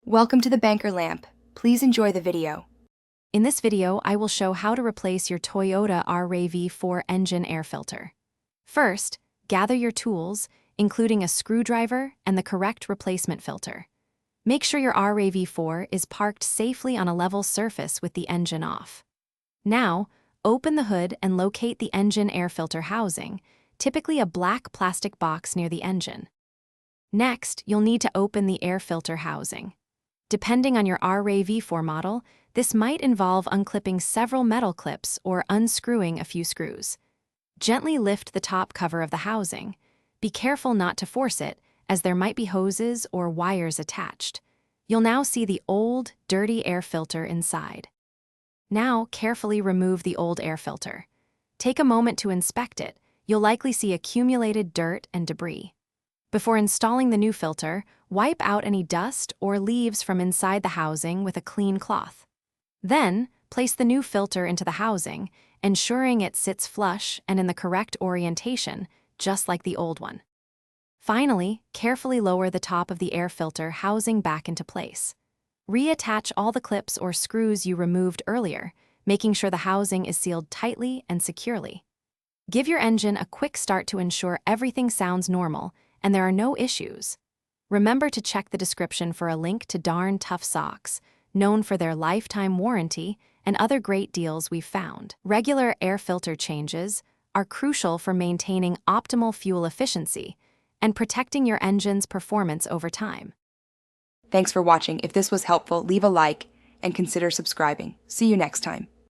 Welcome to the Banker Lamp. Please enjoy the video. In this video, I will show how to replace your Toyota RAV4 engine air filter. First, gather your tools, including a screwdriver and the correct replacement filter. Make sure your RAV4 is parked safely on a level surface with the engine off. Now, open the hood and locate the engine air filter housing, typically a black plastic box near the engine. Next, you'll need to open the air filter housing. Depending on your RAV4 model, this might involve unclipping several metal clips or unscrewing a few screws. Gently lift the top cover of the housing. Be careful not to force it, as there might be hoses or wires attached. You'll now see the old, dirty air filter inside. Now, carefully remove the old air filter. Take a moment to inspect it. You'll likely see accumulated dirt and debris. Before installing the new filter, wipe out any dust or leaves from inside the housing with a clean cloth. Then, place the new filter into the housing, ensuring it sits flush and in the correct orientation, just like the old one. Finally, carefully lower the top of the air filter housing back into place. Reattach all the clips or screws you removed earlier, making sure the housing is sealed tightly and securely. Give your engine a quick start to ensure everything sounds normal and there are no issues. Remember to check the description for a link to Darn Tough Socks, known for their lifetime warranty and other great deals we've found. Regular air filter changes are crucial for maintaining optimal fuel efficiency and protecting your engine's performance over time. Thanks for watching. If this was helpful, leave a like and consider subscribing. See you next time.